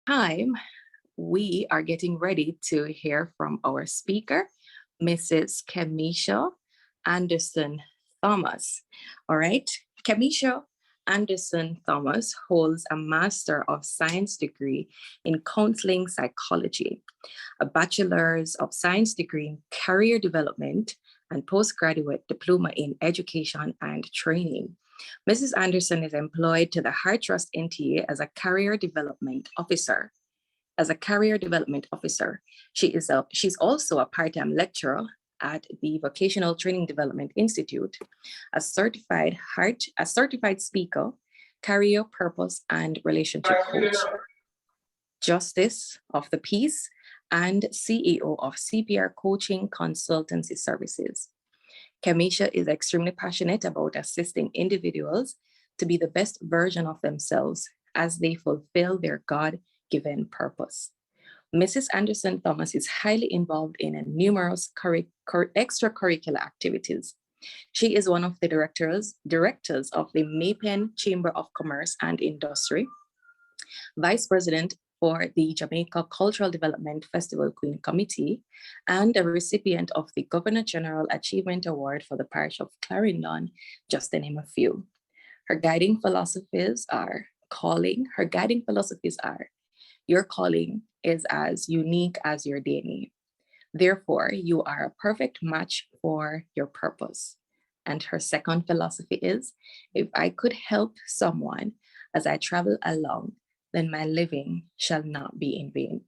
time, we are getting ready to hear from our speaker, Mrs. Kemisha Anderson-Thomas. All right, Kemisha Anderson-Thomas holds a Master of Science degree in Counseling Psychology, a Bachelor's of Science degree in Career Development, and postgraduate diploma in Education and Training. Mrs. Anderson is employed to the Heart Trust NTA as a career development officer. She's also a part-time lecturer at the Vocational Training Development Institute, a certified speaker, career purpose and relationship coach, justice of the peace, and CEO of CPR Coaching Consultancy Services. Kemisha is extremely passionate about assisting individuals to be the best version of themselves as they fulfill their God-given purpose. Mrs. Anderson-Thomas is highly involved in numerous extracurricular activities. She is one of the directors of the Maypen Chamber of Commerce and Industry, vice president for the Jamaica Cultural Development Festival Queen Committee, and a recipient of the Governor General Achievement Award for the parish of Clarendon, just to name a few. Her guiding philosophies are, your calling is as unique as your DNA. Therefore, you are a perfect match for your purpose. And her second philosophy is, if I could help someone as I travel along, then my living shall not be in vain.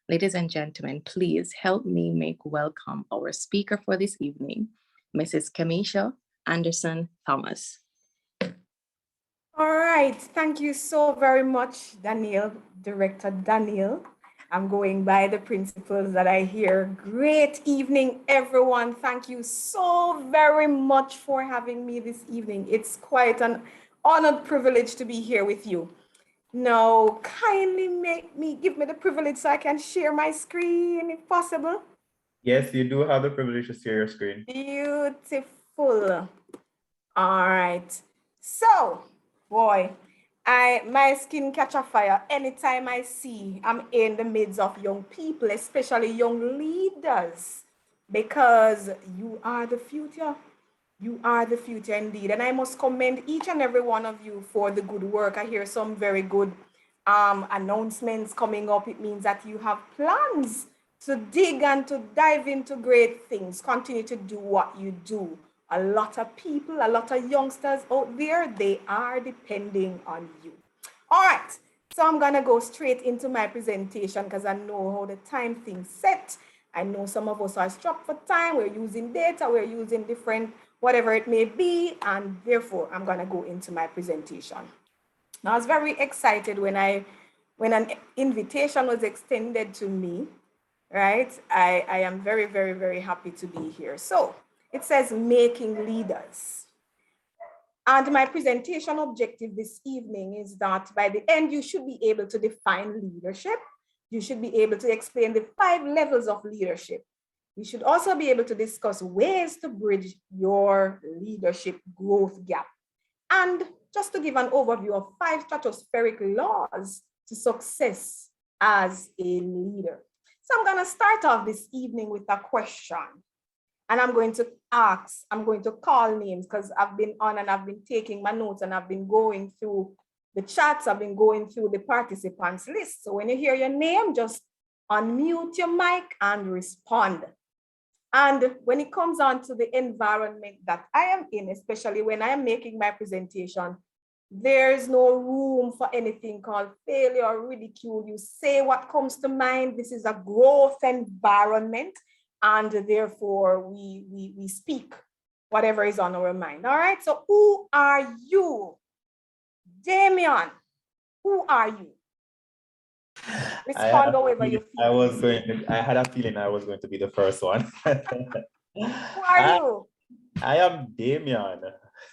Ladies and gentlemen, please help me make welcome our speaker for this evening, Mrs. Kemisha Anderson-Thomas. All right, thank you so very much, Daniel, Director Daniel. I'm going by the principles that I hear. Great evening, everyone. Thank you so very much for having me this evening. It's quite an honored privilege to be here with you. Now, kindly give me the privilege so I can share my screen if possible. Yes, you do have the privilege to share your screen. Beautiful. All right. So, boy, my skin catch a fire anytime I'm in the midst of young people, especially young leaders, because you are the future. You are the future indeed. And I must commend each and every one of you for the good work. I hear some very good announcements coming up. It means that you have plans to dig and to dive into great things. Continue to do what you do. A lot of people, a lot of youngsters out there, they are depending on you. All right, so I'm gonna go straight into my presentation because I know how the time thing's set. I know some of us are strapped for time. We're using data, we're using different, whatever it may be, and therefore I'm gonna go into my presentation. Now, I was very excited when an invitation was extended to me, right? I am very, very, very happy to be here. So it says making leaders. And my presentation objective this evening is that by the end, you should be able to define leadership. You should be able to explain the 5 levels of leadership. You should also be able to discuss ways to bridge your leadership growth gap. And just to give an overview of 5 stratospheric laws to success as a leader. So I'm going to start off this evening with a question. And I'm going to call names because I've been on and I've been taking my notes and I've been going through the chats, I've been going through the participants list. So when you hear your name, just unmute your mic and respond. And when it comes on to the environment that I am in, especially when I am making my presentation, there's no room for anything called failure or ridicule. You say what comes to mind. This is a growth environment. And therefore, we speak whatever is on our mind. All right. So who are you? Damian, who are you? Respond however you feel. I had a feeling I was going to be the first one. Who are you? I am Damian.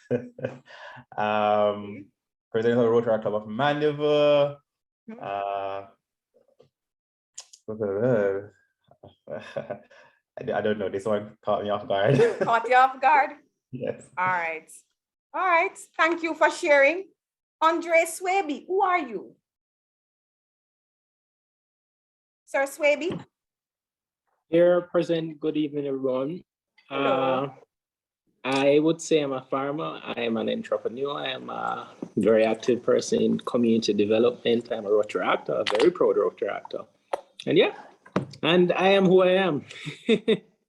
President of the Rotaract Club of Mandeville. I don't know. This one caught me off guard. Caught you off guard? Yes. All right. All right. Thank you for sharing. Andre Swaby, who are you? Sir Swaby? Here, present. Good evening, everyone. Hello. I would say I'm a farmer. I am an entrepreneur. I am a very active person in community development. I'm a Rotaractor, a very proud Rotaractor. And yeah, and I am who I am.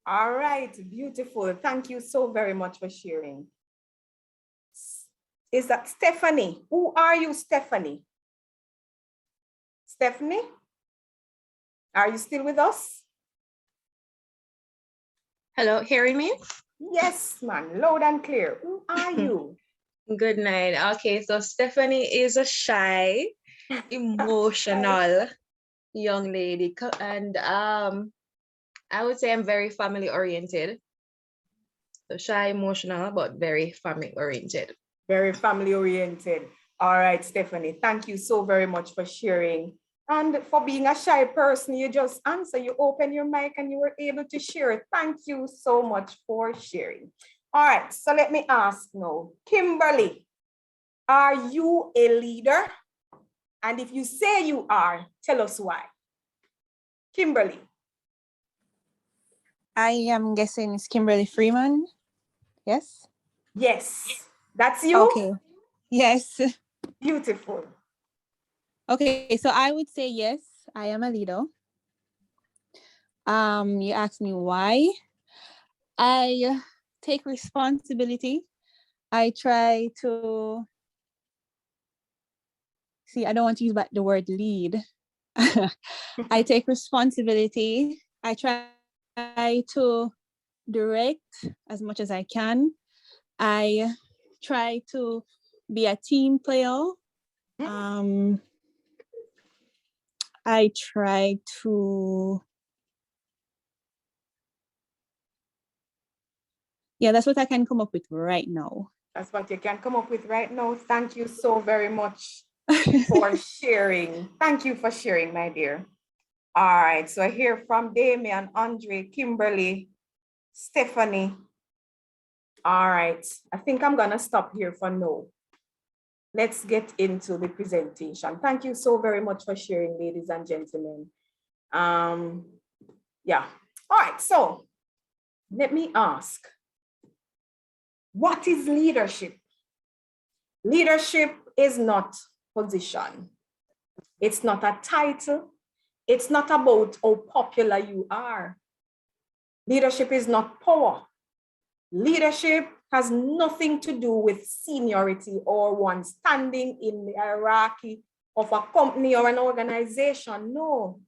All right, beautiful. Thank you so very much for sharing. Is that Stephanie? Who are you, Stephanie? Stephanie? Are you still with us? Hello, hearing me? Yes, man, loud and clear. Who are you? Good night. Okay, so Stephanie is a shy, emotional young lady, and I would say I'm very family oriented. So shy, emotional, but very family oriented. Very family oriented. All right, Stephanie, thank you so very much for sharing. And for being a shy person, you just answer, you open your mic and you were able to share. Thank you so much for sharing. All right, so let me ask now, Kimberly, are you a leader? And if you say you are, tell us why. Kimberly. I am guessing it's Kimberly Freeman. Yes? Yes, that's you? Okay. Yes. Beautiful. Okay, so I would say yes, I am a leader. You asked me why. I take responsibility. I try to I don't want to use the word lead. I take responsibility. I try to direct as much as I can. I try to be a team player. I try to, that's what I can come up with right now. That's what you can come up with right now. Thank you so very much for sharing. Thank you for sharing, my dear. All right, so I hear from Damian, Andre, Kimberly, Stephanie. All right, I think I'm gonna stop here for now. Let's get into the presentation. Thank you so very much for sharing, ladies and gentlemen. Yeah, all right, so let me ask, what is leadership? Leadership is not position. It's not a title. It's not about how popular you are. Leadership is not power. Leadership has nothing to do with seniority or one standing in the hierarchy of a company or an organization. No.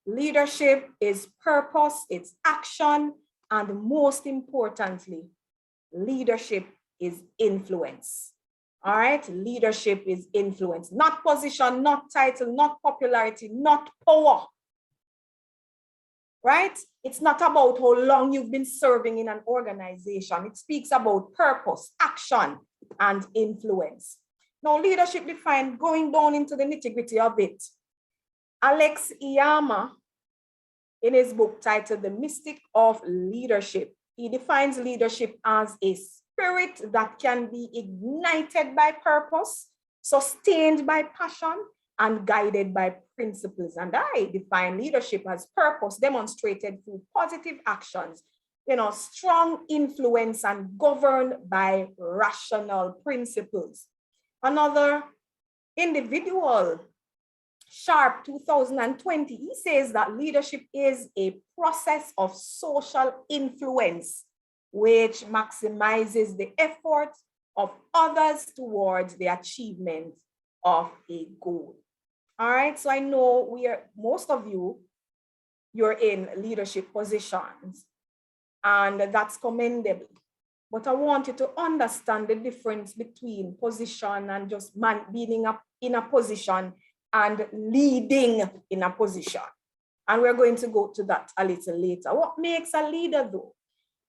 Leadership is purpose, it's action, and most importantly, leadership is influence. All right, leadership is influence, not position, not title, not popularity, not power. Right? It's not about how long you've been serving in an organization. It speaks about purpose, action, and influence. Now, leadership defined, going down into the nitty-gritty of it. Alex Iyama, in his book titled The Mystic of Leadership, he defines leadership as a spirit that can be ignited by purpose, sustained by passion, and guided by principles. And I define leadership as purpose demonstrated through positive actions, strong influence and governed by rational principles. Another individual, Sharp 2020, he says that leadership is a process of social influence which maximizes the effort of others towards the achievement of a goal. All right, so I know most of you're in leadership positions, and that's commendable. But I want you to understand the difference between position and just being in a position and leading in a position. And we're going to go to that a little later. What makes a leader though?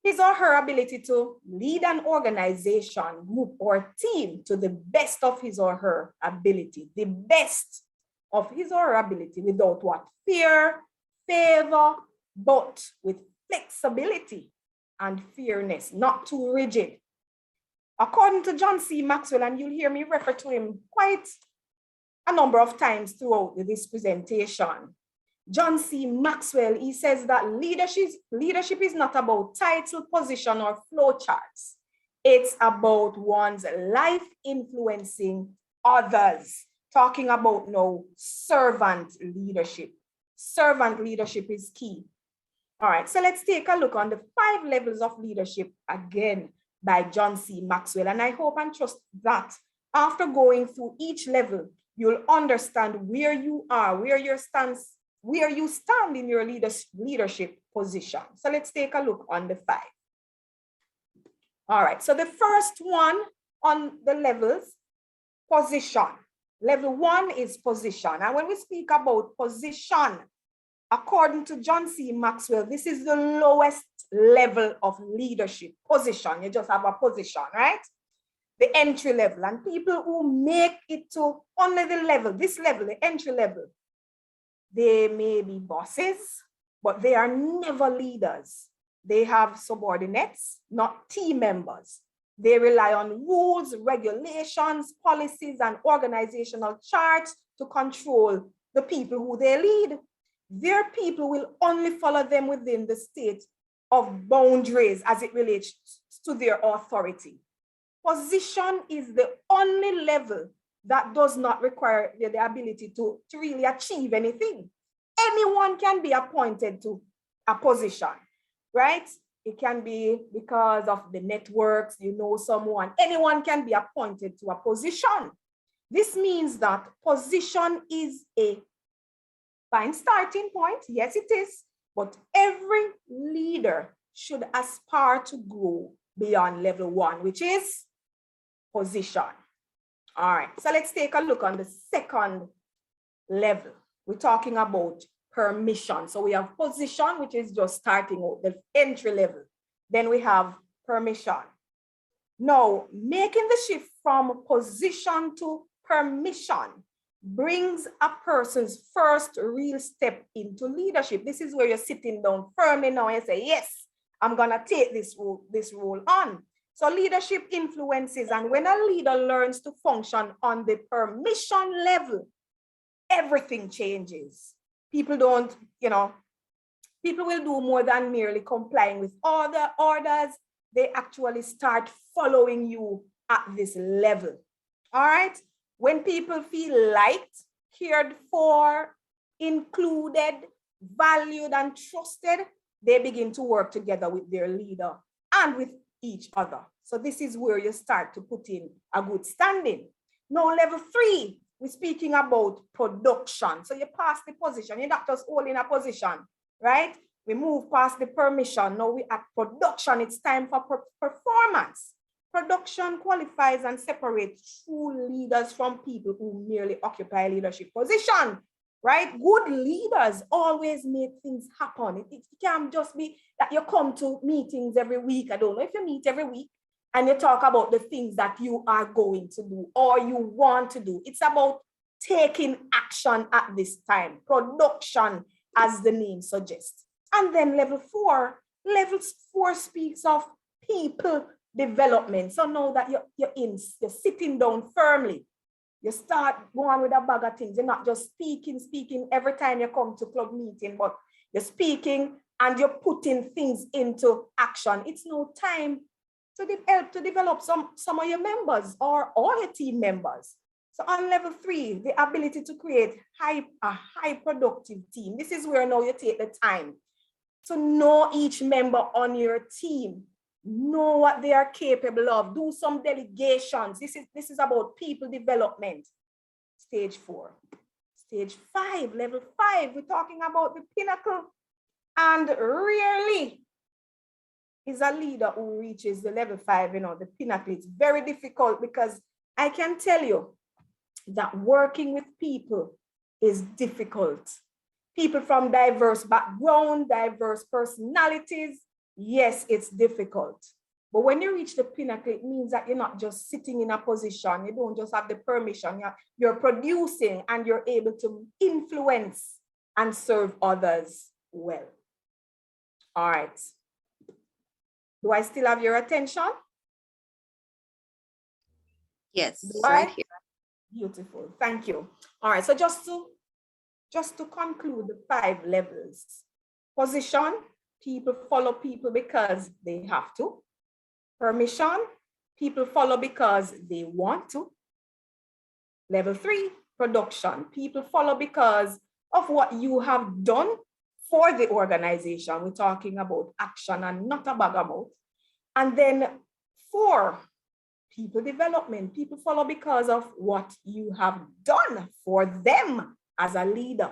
His or her ability to lead an organization, group, or team to the best of his or her ability, the best of his or her ability, without what? Fear, favor, but with flexibility and fairness, not too rigid. According to John C. Maxwell, and you'll hear me refer to him quite a number of times throughout this presentation, John C. Maxwell, he says that leadership is not about title, position, or flow charts. It's about one's life influencing others. Talking about now servant leadership. Servant leadership is key. All right, so let's take a look on the 5 levels of leadership again by John C. Maxwell. And I hope and trust that after going through each level, you'll understand where you are, where you stand in your leadership position. So let's take a look on the 5. All right, so the first one on the levels, position. Level 1 is position. And when we speak about position, according to John C. Maxwell, this is the lowest level of leadership position. You just have a position, right? The entry level. And people who make it to only the level, this level, the entry level, they may be bosses, but they are never leaders. They have subordinates, not team members. They rely on rules, regulations, policies, and organizational charts to control the people who they lead. Their people will only follow them within the state of boundaries as it relates to their authority. Position is the only level that does not require the ability to really achieve anything. Anyone can be appointed to a position, right? It can be because of the networks, you know someone. Anyone can be appointed to a position. This means that position is a fine starting point. Yes, it is. But every leader should aspire to grow beyond level 1, which is position. All right, so let's take a look on the second level. We're talking about permission. So we have position, which is just starting out, the entry level. Then we have permission. Now, making the shift from position to permission brings a person's first real step into leadership. This is where you're sitting down firmly now and say, yes, I'm gonna take this role on. So leadership influences, and when a leader learns to function on the permission level, everything changes. People don't, people will do more than merely complying with all the orders. They actually start following you at this level. All right. When people feel liked, cared for, included, valued, and trusted, they begin to work together with their leader and with each other. So this is where you start to put in a good standing. Now, level 3, we're speaking about production. So you pass the position. You're not just holding a position, right? We move past the permission. Now we're at production. It's time for performance. Production qualifies and separates true leaders from people who merely occupy a leadership position, right? Good leaders always make things happen. It can't just be that you come to meetings every week. I don't know if you meet every week and you talk about the things that you are going to do or you want to do. It's about taking action at this time. Production, as the name suggests. And then level 4 speaks of people development. So now that you're sitting down firmly, you start going with a bag of things. You're not just speaking every time you come to club meeting, but you're speaking and you're putting things into action. It's no time to help to develop some of your members or all your team members. So on level 3, the ability to create a high productive team. This is where now you take the time to know each member on your team, know what they are capable of, do some delegations. This is about people development. Stage 4. Stage 5, level 5, we're talking about the pinnacle. And rarely is a leader who reaches the level 5, the pinnacle. It's very difficult because I can tell you that working with people is difficult. People from diverse backgrounds, diverse personalities, yes, it's difficult. But when you reach the pinnacle, it means that you're not just sitting in a position. You don't just have the permission. You're producing and you're able to influence and serve others well. All right. Do I still have your attention? Yes, Do right I? here. Beautiful. Thank you. All right. So just to just to conclude the 5 levels. Position, people follow people because they have to. Permission, people follow because they want to. Level 3, production, people follow because of what you have done for the organization. We're talking about action and not a bag of mouth. And then 4, people development, people follow because of what you have done for them as a leader.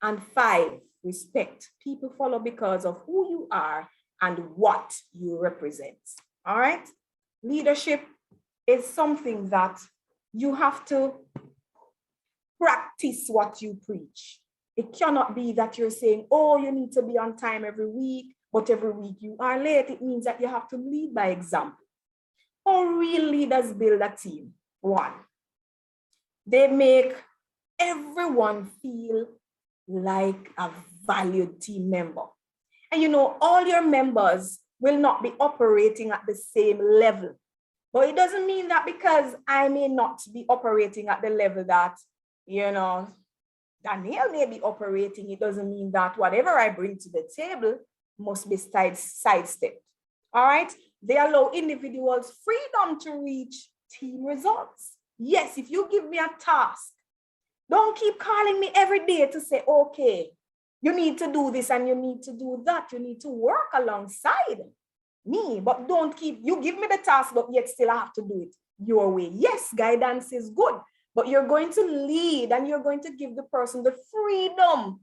And 5, respect, people follow because of who you are and what you represent. All right, leadership is something that you have to practice what you preach. It cannot be that you're saying, oh, you need to be on time every week, but every week you are late. It means that you have to lead by example. How real leaders build a team? 1, they make everyone feel like a valued team member. And you know, all your members will not be operating at the same level. But it doesn't mean that because I may not be operating at the level that, you know, Danielle may be operating, it doesn't mean that whatever I bring to the table must be sidestepped. All right? They allow individuals freedom to reach team results. Yes, if you give me a task, don't keep calling me every day to say, okay, you need to do this and you need to do that. You need to work alongside me, but don't keep, you give me the task, but yet still I have to do it your way. Yes, guidance is good, but you're going to lead and you're going to give the person the freedom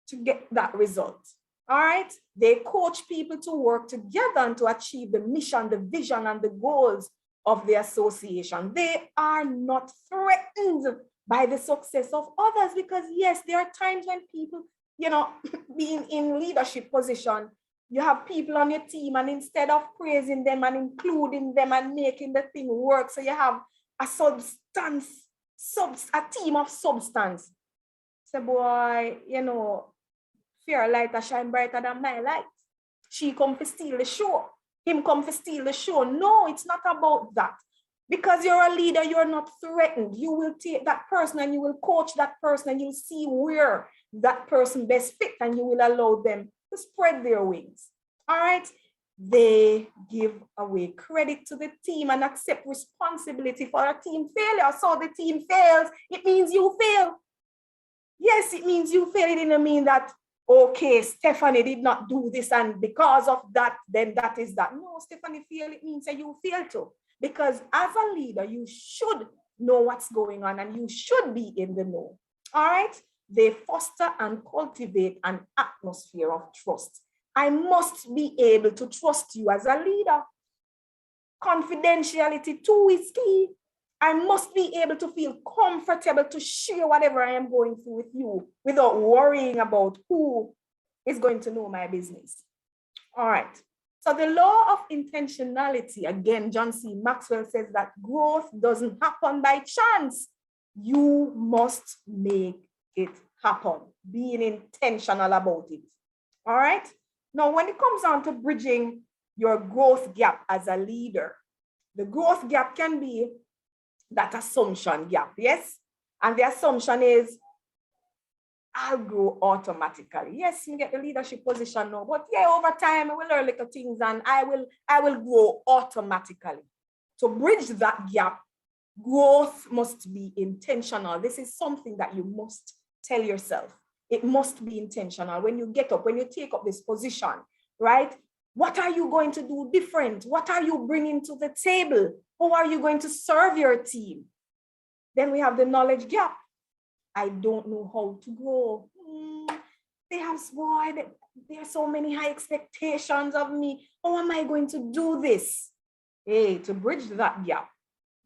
to get that result. All right? They coach people to work together and to achieve the mission, the vision, and the goals of the association. They are not threatened by the success of others because, yes, there are times when people, you know, being in leadership position, you have people on your team and instead of praising them and including them and making the thing work, so you have a team of substance. So boy, you know, fear light shine brighter than my light. She come to steal the show. Him come to steal the show. No, it's not about that. Because you're a leader, you're not threatened. You will take that person and you will coach that person and you'll see where that person best fit and you will allow them to spread their wings. All right? They give away credit to the team and accept responsibility for a team failure. So the team fails, it means you fail. Yes, it means you fail. It didn't mean that, okay, Stephanie did not do this and because of that, then that is that. No, Stephanie failed, it means that you failed too. Because as a leader, you should know what's going on and you should be in the know. All right? They foster and cultivate an atmosphere of trust. I must be able to trust you as a leader. Confidentiality too is key. I must be able to feel comfortable to share whatever I am going through with you without worrying about who is going to know my business. All right. So the law of intentionality, again, John C. Maxwell says that growth doesn't happen by chance. You must make it happen, being intentional about it. All right. Now, when it comes down to bridging your growth gap as a leader, the growth gap can be that assumption gap, yes? And the assumption is, I'll grow automatically. Yes, you get the leadership position now, but yeah, over time, I will learn little things and I will grow automatically. To bridge that gap, growth must be intentional. This is something that you must tell yourself. It must be intentional. When you get up, when you take up this position, right? What are you going to do different? What are you bringing to the table? How are you going to serve your team? Then we have the knowledge gap. I don't know how to grow. There are so many high expectations of me. How am I going to do this? Hey, to bridge that gap,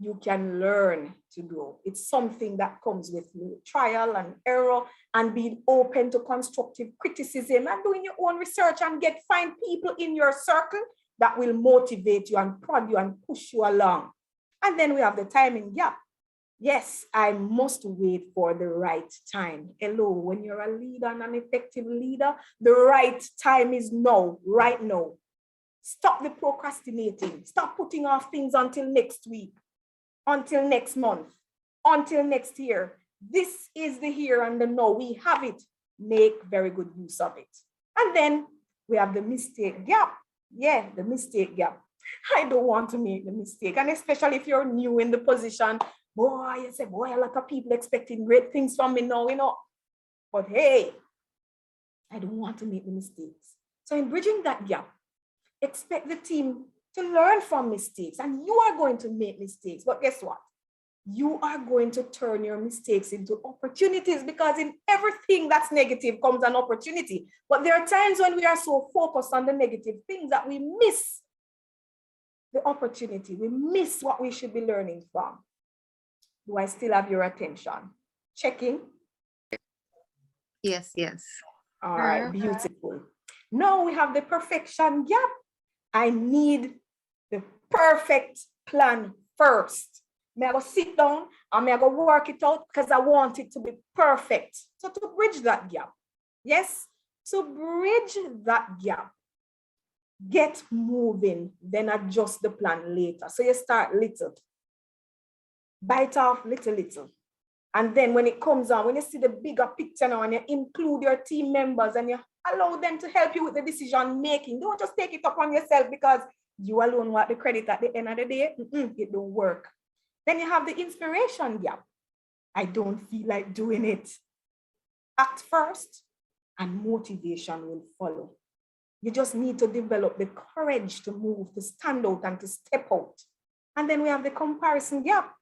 you can learn to grow. It's something that comes with trial and error and being open to constructive criticism and doing your own research and find people in your circle that will motivate you and prod you and push you along. And then we have the timing gap. Yes, I must wait for the right time. Hello, when you're a leader and an effective leader, the right time is now, right now. Stop the procrastinating. Stop putting off things until next week, until next month, until next year. This is the here and the now. We have it. Make very good use of it. And then we have the mistake gap. Yeah, the mistake gap. I don't want to make the mistake. And especially if you're new in the position, boy, you say, boy, a lot of people expecting great things from me now, you know. But hey, I don't want to make the mistakes. So in bridging that gap, expect the team to learn from mistakes. And you are going to make mistakes. But guess what? You are going to turn your mistakes into opportunities, because in everything that's negative comes an opportunity. But there are times when we are so focused on the negative things that we miss the opportunity. We miss what we should be learning from. Do I still have your attention? Checking? Yes, yes. All right, beautiful. Now we have the perfection gap. I need the perfect plan first. May I go sit down and may I go work it out because I want it to be perfect. So to bridge that gap, yes, to bridge that gap, get moving, then adjust the plan later. So you start little, bite off little. And then when it comes on, when you see the bigger picture now and you include your team members and you allow them to help you with the decision making, don't just take it upon yourself because you alone want the credit at the end of the day. It don't work. Then you have the inspiration gap. I don't feel like doing it. Act first and motivation will follow. You just need to develop the courage to move, to stand out and to step out. And then we have the comparison gap.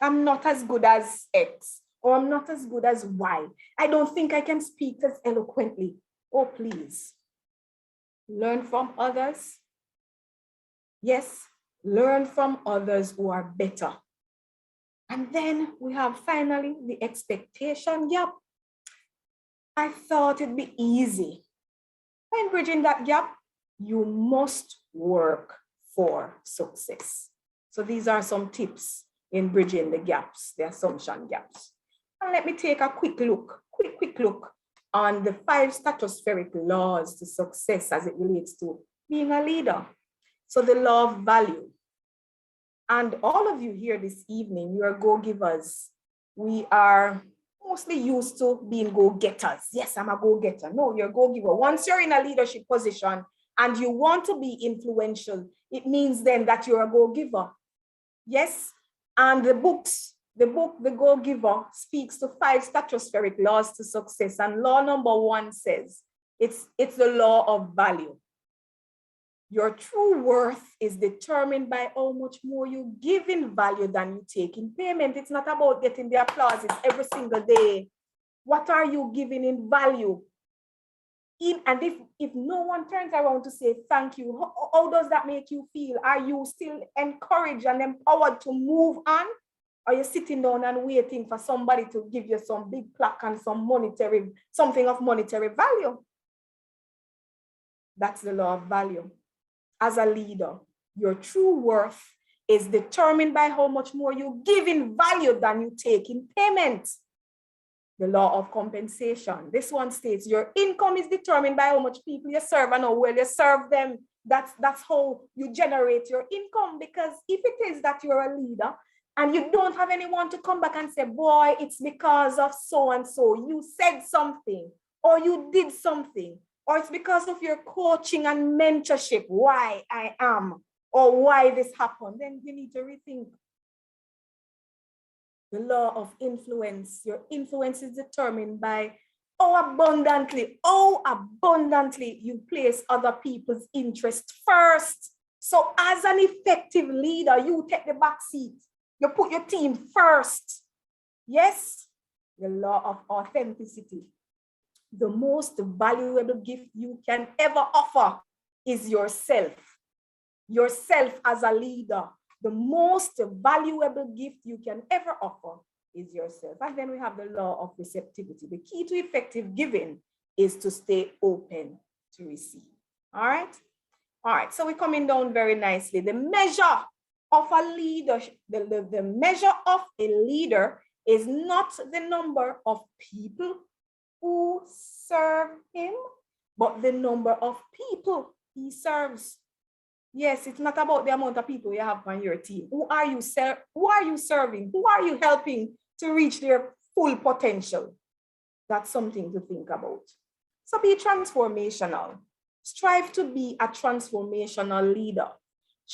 I'm not as good as X, or I'm not as good as Y. I don't think I can speak as eloquently. Oh, please. Learn from others. Yes, learn from others who are better. And then we have finally the expectation gap. I thought it'd be easy. When bridging that gap, you must work for success. So these are some tips in bridging the gaps, the assumption gaps. And let me take a quick look on the 5 stratospheric laws to success as it relates to being a leader. So the law of value. And all of you here this evening, you are go-givers. We are mostly used to being go-getters. Yes, I'm a go-getter. No, you're a go-giver. Once you're in a leadership position and you want to be influential, it means then that you're a go-giver. Yes, and the book, The Go-Giver, speaks to 5 stratospheric laws to success. And law number 1 says, it's the law of value. Your true worth is determined by how much more you give in value than you take in payment. It's not about getting the applause every single day. What are you giving in value? And if no one turns around to say thank you, how does that make you feel? Are you still encouraged and empowered to move on? Are you sitting down and waiting for somebody to give you some big plaque and something of monetary value? That's the law of value. As a leader, your true worth is determined by how much more you give in value than you take in payment. The law of compensation. This one states your income is determined by how much people you serve and how well you serve them. That's how you generate your income. Because if it is that you're a leader and you don't have anyone to come back and say, boy, it's because of so and so, you said something or you did something, or it's because of your coaching and mentorship why I am or why this happened, then you need to rethink. The law of influence. Your influence is determined by how abundantly you place other people's interests first. So as an effective leader, you take the back seat. You put your team first. Yes, the law of authenticity. The most valuable gift you can ever offer is yourself. Yourself as a leader. The most valuable gift you can ever offer is yourself. And then we have the law of receptivity. The key to effective giving is to stay open to receive. All right? All right, so we're coming down very nicely. The measure of a leader, the measure of a leader is not the number of people who serve him, but the number of people he serves. Yes, it's not about the amount of people you have on your team. Who are you serving? Who are you helping to reach their full potential. That's something to think about. So be transformational. Strive to be a transformational leader.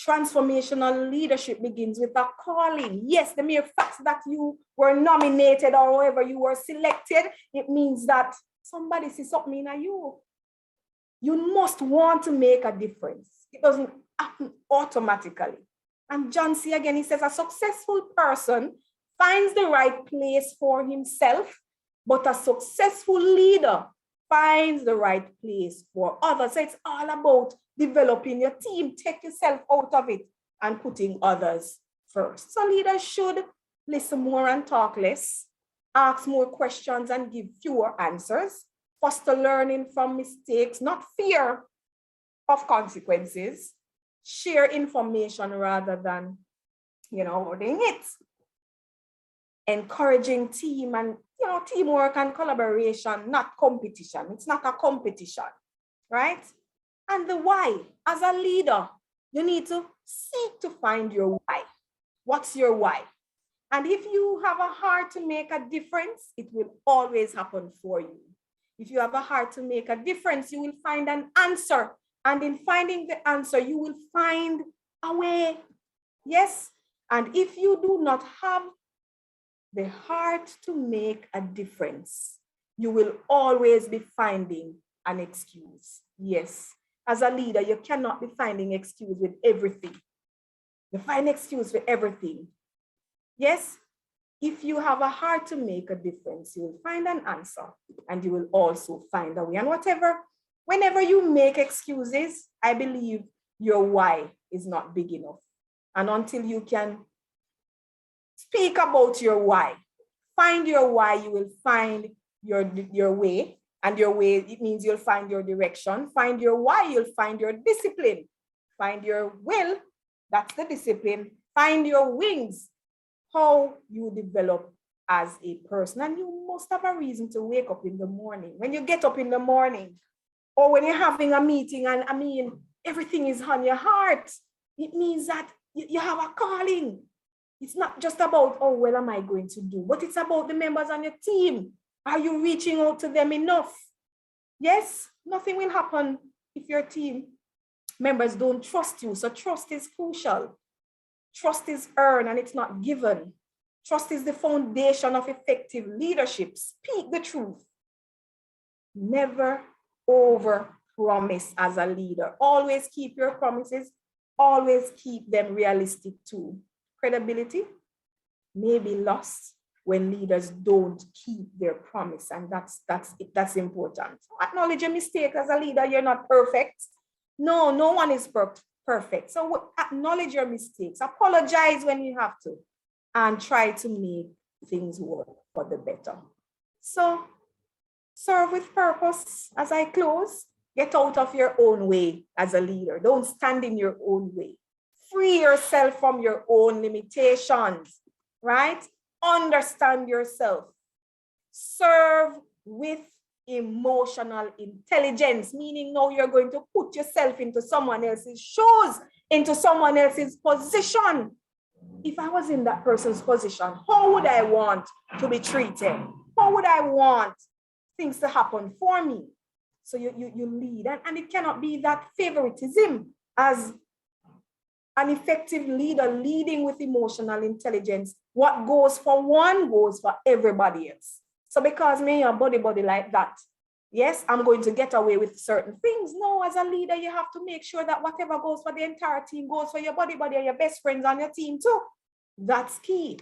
Transformational leadership begins with a calling. Yes, the mere fact that you were nominated or however you were selected, it means that somebody sees something in you. You must want to make a difference. It doesn't happen automatically. And John C. again, he says, a successful person finds the right place for himself, but a successful leader finds the right place for others. So it's all about developing your team, take yourself out of it and putting others first. So leaders should listen more and talk less, ask more questions and give fewer answers, foster learning from mistakes, not fear of consequences, share information rather than, holding it, encouraging team and, teamwork and collaboration, not competition. It's not a competition, right? And the why. As a leader, you need to seek to find your why. What's your why? And if you have a heart to make a difference, it will always happen for you. If you have a heart to make a difference, you will find an answer. And in finding the answer, you will find a way. Yes. And if you do not have the heart to make a difference, you will always be finding an excuse. Yes. As a leader, you cannot be finding excuse with everything. You find excuse for everything. Yes. If you have a heart to make a difference, you will find an answer and you will also find a way. And whenever you make excuses, I believe your why is not big enough. And until you can speak about your why, find your why, you will find your way. And your way, it means you'll find your direction. Find your why, you'll find your discipline. Find your will, that's the discipline. Find your wings, how you develop as a person. And you must have a reason to wake up in the morning. When you get up in the morning, or when you're having a meeting and everything is on your heart, it means that you have a calling. It's not just about, oh, what am I going to do? But it's about the members on your team. Are you reaching out to them enough? Yes, nothing will happen if your team members don't trust you. So trust is crucial. Trust is earned and it's not given. Trust is the foundation of effective leadership. Speak the truth. Never over-promise as a leader. Always keep your promises. Always keep them realistic too. Credibility may be lost when leaders don't keep their promise, and that's important. Acknowledge your mistake as a leader. You're not perfect. No one is perfect. So acknowledge your mistakes. Apologize when you have to, and try to make things work for the better. So serve with purpose. As I close, get out of your own way as a leader. Don't stand in your own way. Free yourself from your own limitations, right? Understand yourself. Serve with emotional intelligence, meaning now you're going to put yourself into someone else's shoes, into someone else's position. If I was in that person's position, how would I want to be treated? How would I want things to happen for me? So you lead, and it cannot be that favoritism. As an effective leader leading with emotional intelligence, what goes for one goes for everybody else. So because me a body like that, yes, I'm going to get away with certain things. No, as a leader, you have to make sure that whatever goes for the entire team goes for your body and your best friends on your team too. That's key.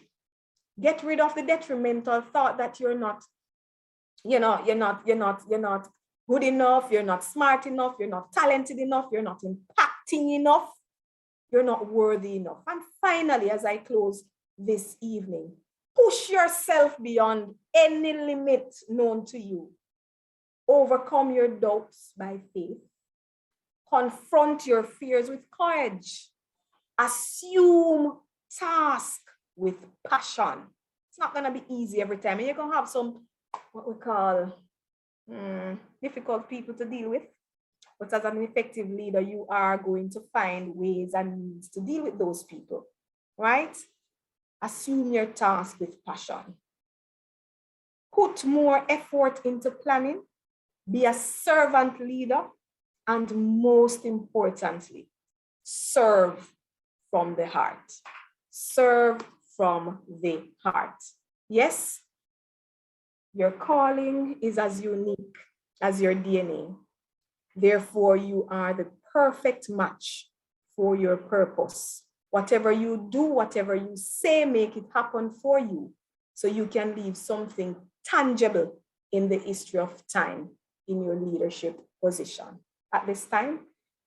Get rid of the detrimental thought that you're not good enough, you're not smart enough, you're not talented enough, you're not impacting enough, you're not worthy enough. And finally, as I close this evening, push yourself beyond any limit known to you. Overcome your doubts by faith. Confront your fears with courage. Assume task with passion. It's not going to be easy every time. And you're going to have some, what we call, difficult people to deal with. But as an effective leader, you are going to find ways and means to deal with those people, right? Assume your task with passion. put more effort into planning, be a servant leader, and most importantly, serve from the heart. Serve from the heart. Yes, your calling is as unique as your DNA. Therefore, you are the perfect match for your purpose. Whatever you do, whatever you say, make it happen for you so you can leave something tangible in the history of time in your leadership position. At this time,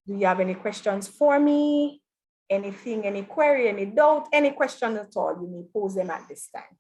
do you have any questions for me? Anything, any query, any doubt, any question at all, you may pose them at this time.